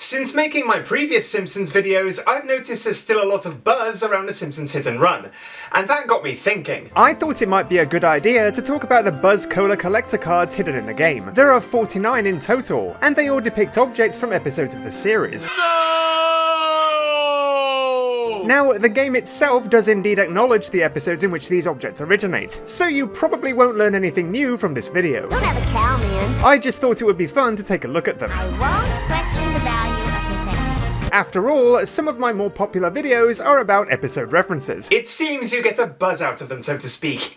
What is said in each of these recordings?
Since making my previous Simpsons videos, I've noticed there's still a lot of buzz around the Simpsons Hit and Run, and that got me thinking. I thought it might be a good idea to talk about the Buzz Cola collector cards hidden in the game. There are 49 in total, and they all depict objects from episodes of the series. Now, the game itself does indeed acknowledge the episodes in which these objects originate, so you probably won't learn anything new from this video. Don't have a cow, man. I just thought it would be fun to take a look at them. I won't question the value of your sentiment. After all, some of my more popular videos are about episode references. It seems you get a buzz out of them, so to speak.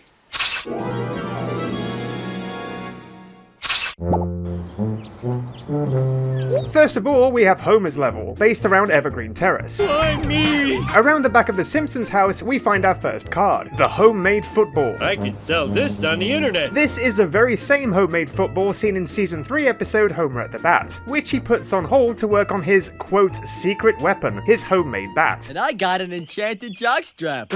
First of all, we have Homer's level, based around Evergreen Terrace. Why me? Around the back of the Simpsons house, we find our first card, the homemade football. I can sell this on the internet. This is the very same homemade football seen in Season 3 episode Homer at the Bat, which he puts on hold to work on his, quote, secret weapon, his homemade bat. And I got an enchanted jockstrap.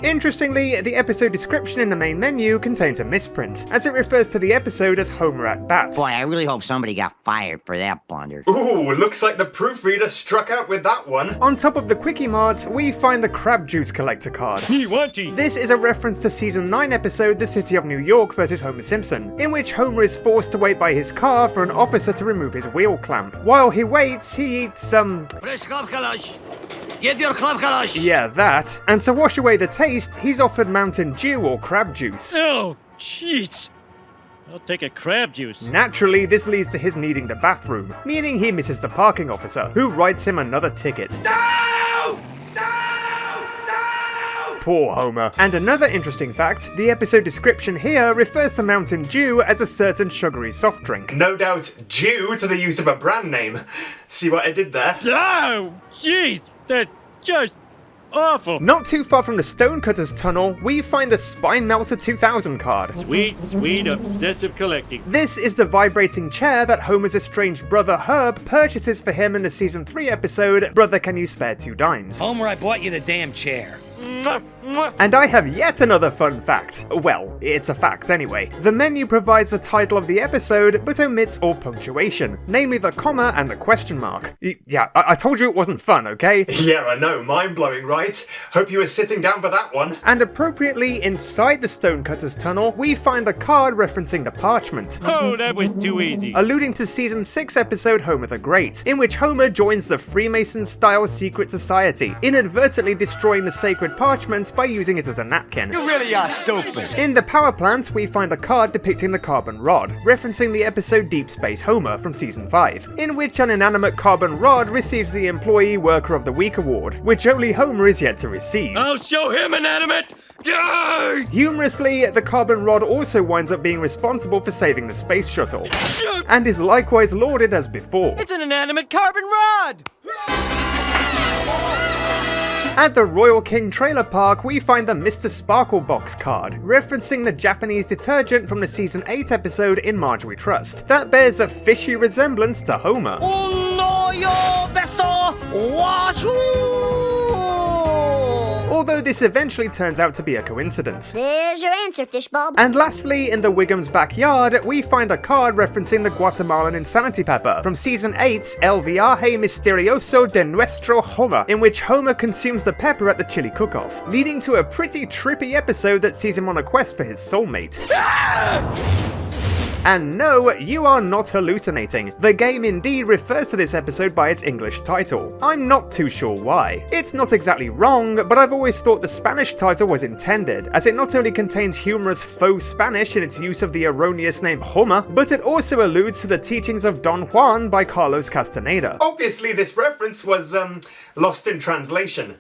Interestingly, the episode description in the main menu contains a misprint, as it refers to the episode as Homer at Bat. Boy, I really hope somebody got fired for that blunder. Ooh, looks like the proofreader struck out with that one. On top of the Quickie Mart, we find the Crab Juice collector card. Me wanty. This is a reference to Season 9 episode The City of New York vs. Homer Simpson, in which Homer is forced to wait by his car for an officer to remove his wheel clamp. While he waits, he eats some... Fresh club kalash. Get your club kalash. yeah, that. And to wash away the taste, he's offered Mountain Dew or crab juice. Oh, jeez. I'll take a crab juice. Naturally, this leads to his needing the bathroom, meaning he misses the parking officer, who writes him another ticket. Poor Homer. And another interesting fact, the episode description here refers to Mountain Dew as a certain sugary soft drink. No doubt due to the use of a brand name. See what I did there? Oh, jeez. That's just awful. Not too far from the Stonecutters tunnel, we find the Spine Melter 2000 card. Sweet, sweet, obsessive collecting. This is the vibrating chair that Homer's estranged brother Herb purchases for him in the Season 3 episode, Brother Can You Spare 2 Dimes? Homer, I bought you the damn chair. And I have yet another fun fact. Well, it's a fact anyway. The menu provides the title of the episode, but omits all punctuation, namely the comma and the question mark. Yeah, I told you it wasn't fun, okay? Yeah, I know, mind-blowing, right? Hope you were sitting down for that one. And appropriately, inside the Stonecutters tunnel, we find a card referencing the parchment. Oh, that was too easy. Alluding to Season 6 episode Homer the Great, in which Homer joins the Freemason-style secret society, inadvertently destroying the sacred parchments by using it as a napkin. You really are stupid. In the power plant, we find a card depicting the carbon rod, referencing the episode Deep Space Homer from Season 5, in which an inanimate carbon rod receives the Employee Worker of the Week award, which only Homer is yet to receive. I'll show him inanimate. Yay! Humorously, the carbon rod also winds up being responsible for saving the space shuttle, and is likewise lauded as before. It's an inanimate carbon rod. At the Royal King Trailer Park, we find the Mr. Sparkle Box card, referencing the Japanese detergent from the Season 8 episode In Marjorie Trust, that bears a fishy resemblance to Homer. Although this eventually turns out to be a coincidence. There's your answer, fishbulb. And lastly, in the Wiggum's backyard, we find a card referencing the Guatemalan insanity pepper from Season 8's El Viaje Misterioso de Nuestro Homer, in which Homer consumes the pepper at the chili cook-off, leading to a pretty trippy episode that sees him on a quest for his soulmate. And no, you are not hallucinating. The game indeed refers to this episode by its English title. I'm not too sure why. It's not exactly wrong, but I've always thought the Spanish title was intended, as it not only contains humorous faux Spanish in its use of the erroneous name Homer, but it also alludes to the teachings of Don Juan by Carlos Castaneda. Obviously, this reference was, lost in translation.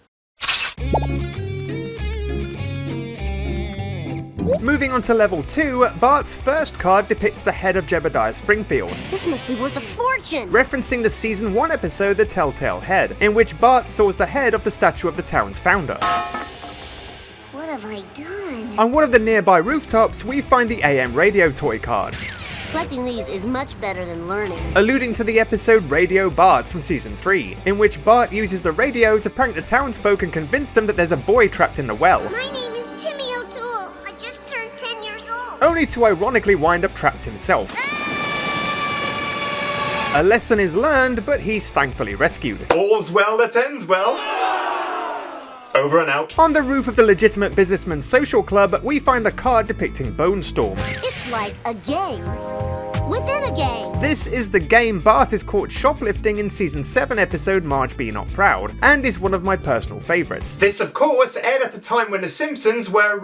Moving on to level 2, Bart's first card depicts the head of Jebediah Springfield, This must be worth a fortune. referencing the Season 1 episode The Telltale Head, in which Bart saws the head of the statue of the town's founder. What have I done? On one of the nearby rooftops, we find the AM radio toy card, Collecting these is much better than learning. alluding to the episode Radio Bart from Season 3, in which Bart uses the radio to prank the townsfolk and convince them that there's a boy trapped in the well, My name is Timmy O'Toole. I just turned 10 years old. only to ironically wind up trapped himself. A lesson is learned, but he's thankfully rescued. All's well that ends well. Over and out. On the roof of the legitimate businessman's social club, we find a card depicting Bone Storm. It's like a game within a game. This is the game Bart is caught shoplifting in season 7 episode Marge Be Not Proud, and is one of my personal favourites. This, of course, aired at a time when the Simpsons were,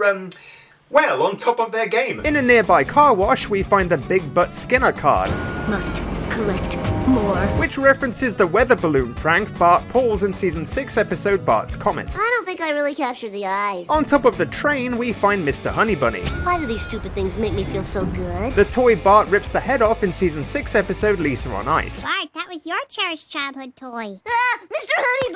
well, on top of their game. In a nearby car wash, we find the Big Butt Skinner card, Must collect more. which references the weather balloon prank Bart pulls in season 6 episode Bart's Comet. I don't think I really captured the eyes. On top of the train, we find Mr. Honey Bunny, Why do these stupid things make me feel so good? the toy Bart rips the head off in season 6 episode Lisa on Ice. Bart, that was your cherished childhood toy. Ah, Mr. Honey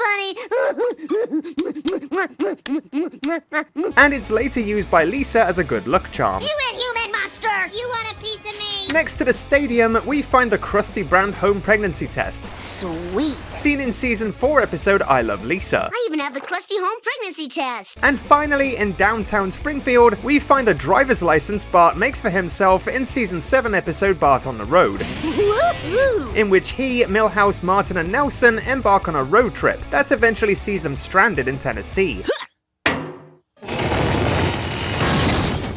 Bunny! And it's later used by Lisa as a good luck charm. You inhuman monster! You want a piece of me? Next to the stadium, we find the Krusty brand home pregnancy test, Sweet. seen in season 4 episode I Love Lisa. I even have the Krusty home pregnancy test. And finally, in downtown Springfield, we find the driver's license Bart makes for himself in season 7 episode Bart on the Road, Woohoo! in which he, Milhouse, Martin and Nelson embark on a road trip that eventually sees them stranded in Tennessee.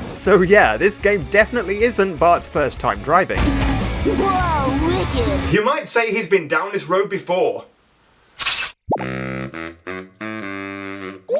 So yeah, this game definitely isn't Bart's first time driving. Whoa, wicked! You might say he's been down this road before.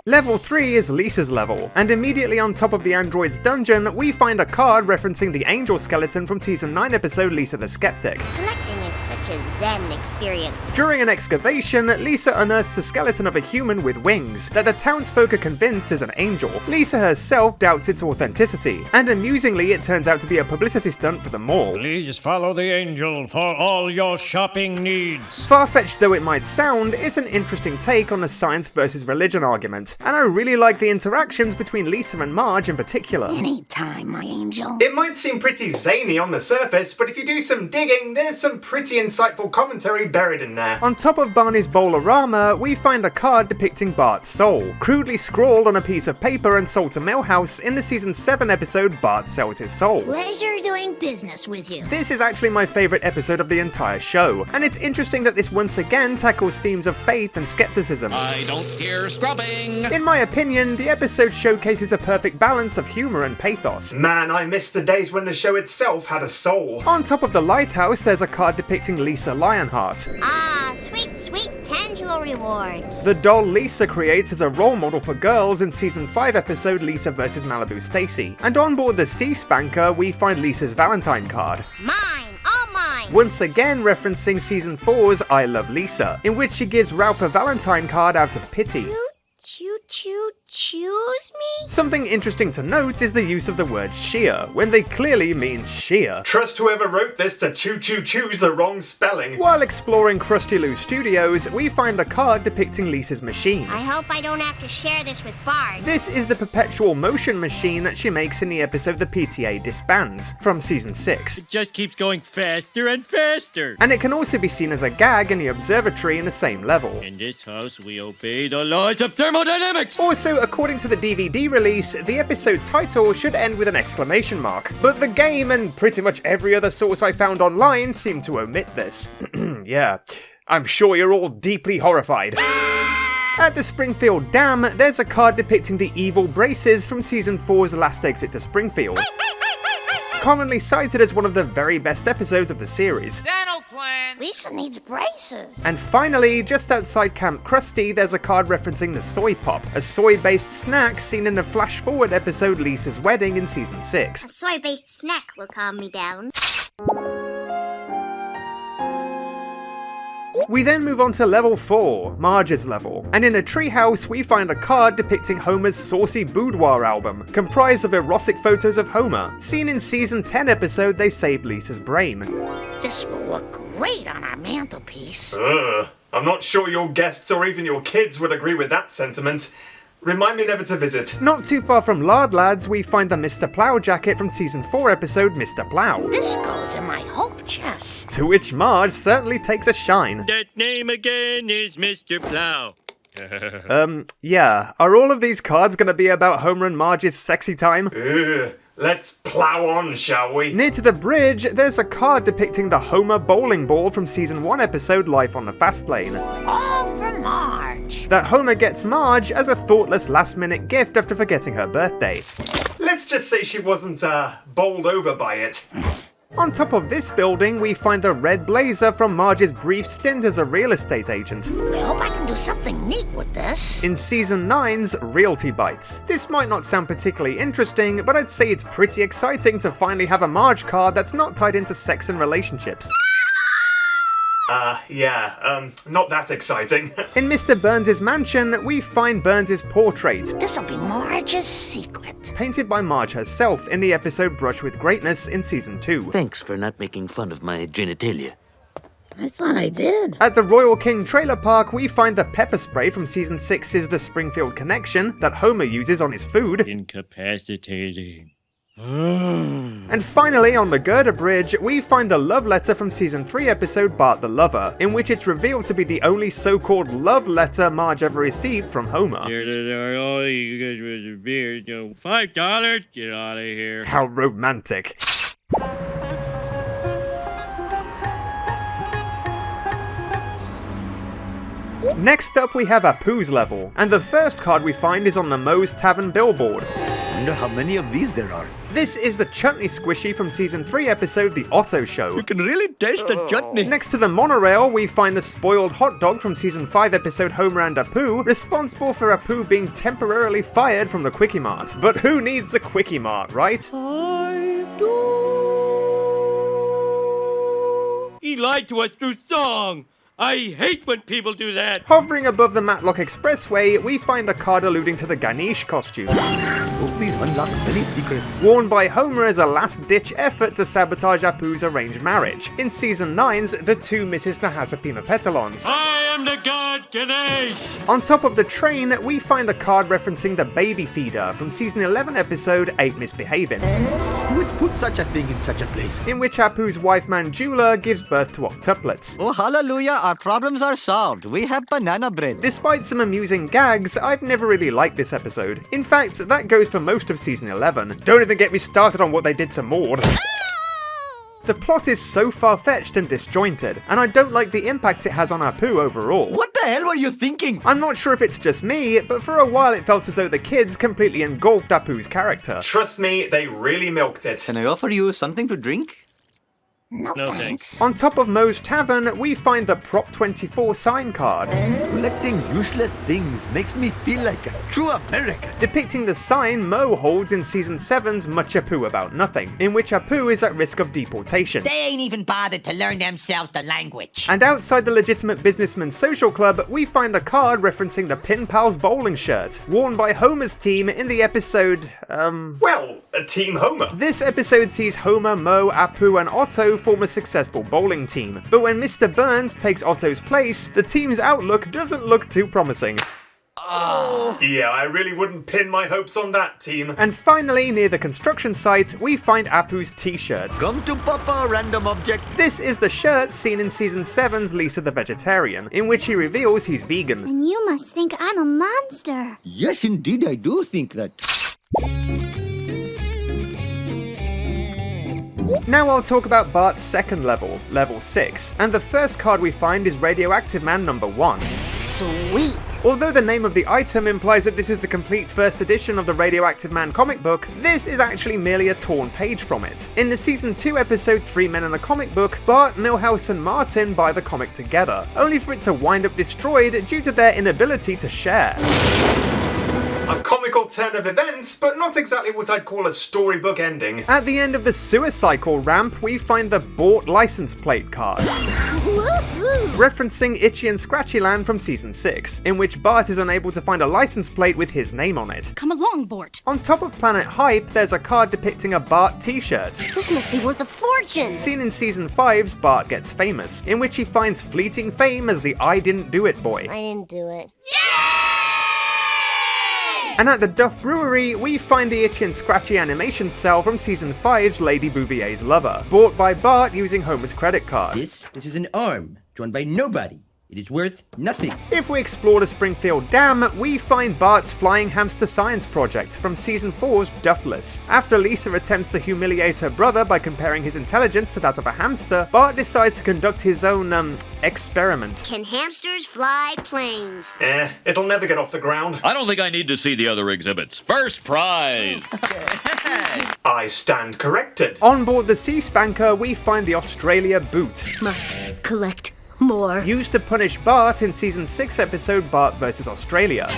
Level 3 is Lisa's level, and immediately on top of the android's dungeon, we find a card referencing the angel skeleton from season 9 episode Lisa the Skeptic. Collecting is such a zen experience. During an excavation, Lisa unearths the skeleton of a human with wings that the townsfolk are convinced is an angel. Lisa herself doubts its authenticity, and amusingly it turns out to be a publicity stunt for the mall. Please follow the angel for all your shopping needs. Far-fetched though it might sound, it's an interesting take on the science versus religion argument, and I really like the interactions between Lisa and Marge in particular. Anytime, my angel. It might seem pretty zany on the surface, but if you do some digging, there's some pretty insightful commentary buried in there. On top of Barney's Bowl-O-Rama, we find a card depicting Bart's soul, crudely scrawled on a piece of paper and sold to Milhouse in the season 7 episode Bart Sells His Soul. Pleasure doing business with you. This is actually my favourite episode of the entire show, and it's interesting that this once again tackles themes of faith and skepticism. I don't hear scrubbing. In my opinion, the episode showcases a perfect balance of humour and pathos. Man, I miss the days when the show itself had a soul. On top of the lighthouse, there's a card depicting Lisa Lionheart, Ah, sweet, sweet tangible rewards. the doll Lisa creates as a role model for girls in season 5 episode Lisa vs Malibu Stacy. And on board the Sea Spanker, we find Lisa's Valentine card, Mine, all mine. once again referencing season 4's I Love Lisa, in which she gives Ralph a Valentine card out of pity. Choose me? Something interesting to note is the use of the word sheer, when they clearly mean sheer. Trust whoever wrote this to choose the wrong spelling. While exploring Krusty Lou Studios, we find a card depicting Lisa's machine. I hope I don't have to share this with Bart. This is the perpetual motion machine that she makes in the episode The PTA Disbands, from season 6. It just keeps going faster and faster. And it can also be seen as a gag in the observatory in the same level. In this house, we obey the laws of thermodynamics. Also, according to the DVD release, the episode title should end with an exclamation mark, but the game and pretty much every other source I found online seem to omit this. Yeah, I'm sure you're all deeply horrified. At the Springfield Dam, there's a card depicting the evil braces from season 4's Last Exit to Springfield, commonly cited as one of the very best episodes of the series. Dental plan. Lisa needs braces. And finally, just outside Camp Krusty, there's a card referencing the Soy Pop, a soy-based snack seen in the flash-forward episode Lisa's Wedding in season 6. A soy-based snack will calm me down. We then move on to level 4, Marge's level, and in a treehouse we find a card depicting Homer's saucy boudoir album, comprised of erotic photos of Homer. Seen in season 10 episode They Saved Lisa's Brain. This will look great on our mantelpiece. Ugh, I'm not sure your guests or even your kids would agree with that sentiment. Remind me never to visit. Not too far from Lard Lads, we find the Mr. Plow jacket from season 4 episode Mr. Plow, This goes in my hope chest. to which Marge certainly takes a shine. That name again is Mr. Plow. Yeah, are all of these cards gonna be about Homer and Marge's sexy time? Ugh, Let's plow on, shall we? Near to the bridge, there's a card depicting the Homer bowling ball from season 1 episode Life on the Fast Lane. All for Marge. That Homer gets Marge as a thoughtless last-minute gift after forgetting her birthday. Let's just say she wasn't, bowled over by it. On top of this building, we find the red blazer from Marge's brief stint as a real estate agent. I hope I can do something neat with this. In Season 9's Realty Bites. This might not sound particularly interesting, but I'd say it's pretty exciting to finally have a Marge card that's not tied into sex and relationships. Not that exciting. In Mr. Burns' mansion, we find Burns' portrait, This'll be Marge's secret. painted by Marge herself in the episode Brush with Greatness in Season 2. Thanks for not making fun of my genitalia. I thought I did. At the Royal King Trailer Park, we find the pepper spray from Season 6's The Springfield Connection that Homer uses on his food. Incapacitating. And finally, on the Girder Bridge, we find the love letter from Season 3 episode Bart the Lover, in which it's revealed to be the only so-called love letter Marge ever received from Homer. Oh, you guys with the beer, $5? Get out of here. How romantic. Next up we have Apu's level, and the first card we find is on the Moe's Tavern billboard. Wonder how many of these there are. This is the chutney squishy from Season 3 episode The Otto Show. You can really taste the chutney. Next to the monorail, we find the spoiled hot dog from Season 5 episode Homer and Apu, responsible for Apu being temporarily fired from the Quickie Mart. But who needs the Quickie Mart, right? He lied to us through song. I hate when people do that. Hovering above the Matlock Expressway, we find a card alluding to the Ganesh costume. Oh, please unlock many secrets. Worn by Homer as a last-ditch effort to sabotage Apu's arranged marriage. In Season 9's The Two Mrs. Nahasapima Petalons. I am the god Ganesh. On top of the train, we find a card referencing the baby feeder from Season 11 episode 8 Misbehaving, Who would put such a thing in such a place? in which Apu's wife Manjula gives birth to octuplets. Oh, hallelujah, our problems are solved. We have banana bread. Despite some amusing gags, I've never really liked this episode. In fact, that goes for most of Season 11. Don't even get me started on what they did to Maud. The plot is so far-fetched and disjointed, and I don't like the impact it has on Apu overall. What the hell were you thinking? I'm not sure if it's just me, but for a while it felt as though the kids completely engulfed Apu's character. Trust me, they really milked it. Can I offer you something to drink? No thanks. On top of Moe's Tavern, we find the Prop 24 sign card, Collecting useless things makes me feel like a true American. depicting the sign Moe holds in Season 7's Much Apu About Nothing, in which Apu is at risk of deportation. They ain't even bothered to learn themselves the language. And outside the Legitimate Businessman Social Club, we find a card referencing the Pin Pals bowling shirt, worn by Homer's team in the episode, Well, Team Homer. This episode sees Homer, Moe, Apu, and Otto form a successful bowling team. But when Mr. Burns takes Otto's place, the team's outlook doesn't look too promising. Yeah, I really wouldn't pin my hopes on that team. And finally, near the construction site, we find Apu's t-shirt. Come to Papa, random object. This is the shirt seen in Season 7's Lisa the Vegetarian, in which he reveals he's vegan. And you must think I'm a monster. Yes, indeed, I do think that. Now I'll talk about Bart's second level, level 6, and the first card we find is Radioactive Man number 1. Sweet. Although the name of the item implies that this is a complete first edition of the Radioactive Man comic book, this is actually merely a torn page from it. In the Season 2 episode 3 Men in a Comic Book, Bart, Milhouse and Martin buy the comic together, only for it to wind up destroyed due to their inability to share. A comical turn of events, but not exactly what I'd call a storybook ending. At the end of the sewer cycle ramp, we find the bought license plate card, referencing Itchy and Scratchy Land from Season 6, in which Bart is unable to find a license plate with his name on it. Come along, Bort. On top of Planet Hype, there's a card depicting a Bart t-shirt, This must be worth a fortune. seen in Season 5's Bart Gets Famous, in which he finds fleeting fame as the I Didn't Do It boy. I didn't do it. And at the Duff Brewery, we find the Itchy and Scratchy animation cell from Season 5's Lady Bouvier's Lover, bought by Bart using Homer's credit card. This is an arm drawn by nobody. It is worth nothing. If we explore the Springfield Dam, we find Bart's Flying Hamster Science Project from Season 4's Duffless. After Lisa attempts to humiliate her brother by comparing his intelligence to that of a hamster, Bart decides to conduct his own, experiment. Can hamsters fly planes? It'll never get off the ground. I don't think I need to see the other exhibits. First prize! I stand corrected. On board the Sea Spanker, we find the Australia boot, Must collect more. used to punish Bart in Season 6 episode Bart vs. Australia.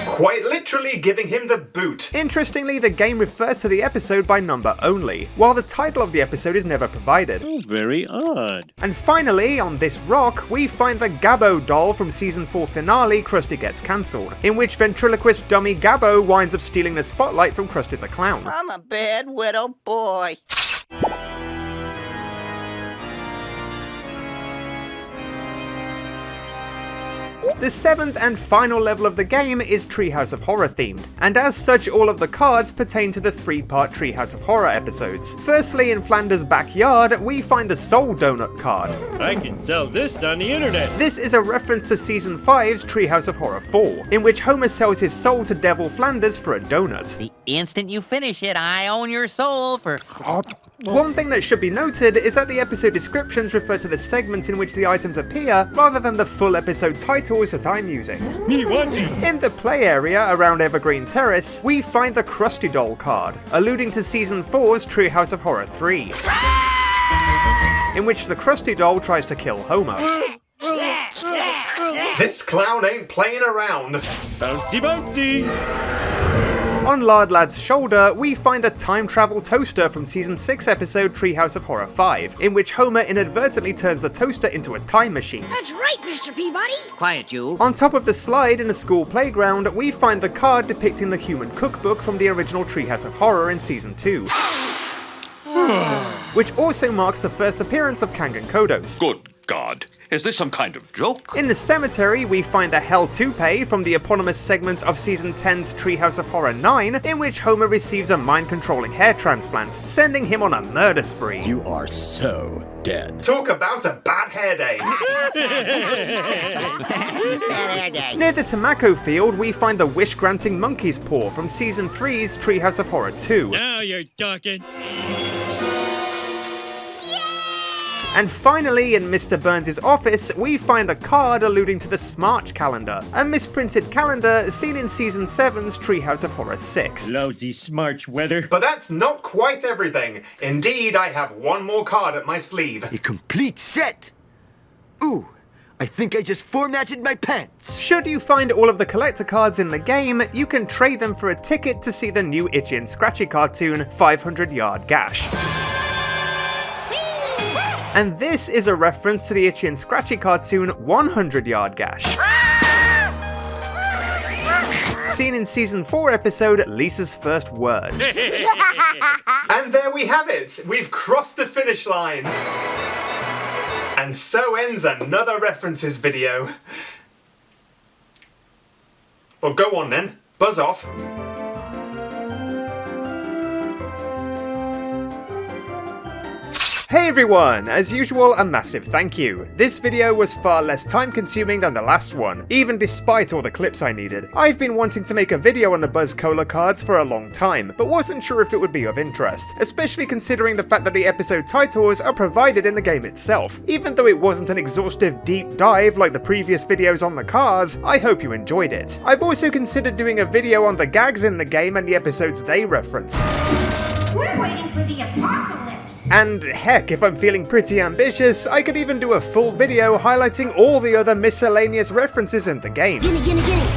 Quite literally giving him the boot. Interestingly, the game refers to the episode by number only, while the title of the episode is never provided. Oh, very odd. And finally, on this rock, we find the Gabbo doll from Season 4 finale Krusty Gets Cancelled, in which ventriloquist dummy Gabbo winds up stealing the spotlight from Krusty the Clown. I'm a bad widow boy. The 7th and final level of the game is Treehouse of Horror themed, and as such all of the cards pertain to the 3-part Treehouse of Horror episodes. Firstly, in Flanders' backyard, we find the Soul Donut card. I can sell this on the internet. This is a reference to Season 5's Treehouse of Horror 4, in which Homer sells his soul to Devil Flanders for a donut. The instant you finish it, I own your soul for... One thing that should be noted is that the episode descriptions refer to the segments in which the items appear, rather than the full episode titles that I'm using. Me watching. In the play area around Evergreen Terrace, we find the Krusty Doll card, alluding to Season 4's Treehouse of Horror 3, in which the Krusty Doll tries to kill Homer. This clown ain't playing around. Bouncy, bouncy. On Lard Lad's shoulder, we find a time travel toaster from Season 6 episode Treehouse of Horror 5, in which Homer inadvertently turns the toaster into a time machine. That's right, Mr. Peabody. Quiet, you. On top of the slide in the school playground, we find the card depicting the human cookbook from the original Treehouse of Horror in Season 2. Which also marks the first appearance of Kangen Kodos. Good God. Is this some kind of joke? In the cemetery, we find the Hell Toupee from the eponymous segment of Season 10's Treehouse of Horror 9, in which Homer receives a mind-controlling hair transplant, sending him on a murder spree. You are so dead. Talk about a bad hair day. Near the Tobacco Field, we find the wish-granting monkey's paw from Season 3's Treehouse of Horror 2. Now you're talking. And finally, in Mr. Burns' office, we find a card alluding to the Smarch calendar, a misprinted calendar seen in Season 7's Treehouse of Horror 6. Lousy smarch weather. But that's not quite everything. Indeed, I have one more card up my sleeve. A complete set. Ooh, I think I just formatted my pants. Should you find all of the collector cards in the game, you can trade them for a ticket to see the new Itchy and Scratchy cartoon, 500 Yard Gash. And this is a reference to the Itchy and Scratchy cartoon 100 Yard Gash, seen in Season 4 episode Lisa's First Word. And there we have it. We've crossed the finish line. And so ends another references video. Well, go on then. Buzz off. Hey everyone! As usual, a massive thank you. This video was far less time consuming than the last one, even despite all the clips I needed. I've been wanting to make a video on the Buzz Cola cards for a long time, but wasn't sure if it would be of interest, especially considering the fact that the episode titles are provided in the game itself. Even though it wasn't an exhaustive deep dive like the previous videos on the cars, I hope you enjoyed it. I've also considered doing a video on the gags in the game and the episodes they reference. We're waiting for the apocalypse. And heck, if I'm feeling pretty ambitious, I could even do a full video highlighting all the other miscellaneous references in the game. Gimme.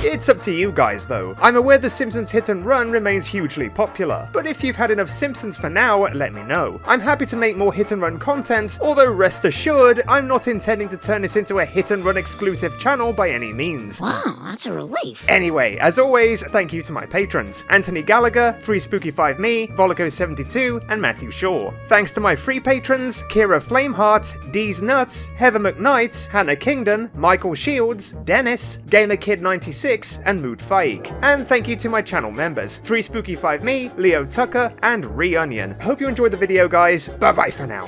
It's up to you guys though. I'm aware the Simpsons Hit and Run remains hugely popular, but if you've had enough Simpsons for now, let me know. I'm happy to make more Hit and Run content, although rest assured, I'm not intending to turn this into a Hit and Run exclusive channel by any means. Wow, that's a relief. Anyway, as always, thank you to my patrons, Anthony Gallagher, FreeSpooky5Me, Volico72, and Matthew Shaw. Thanks to my free patrons, Kira Flameheart, Dee's Nuts, Heather McKnight, Hannah Kingdon, Michael Shields, Dennis, GamerKid96, and Mood Faik. And thank you to my channel members, FreeSpooky5Me, Leo Tucker, and Reonion. Hope you enjoyed the video guys, bye bye for now.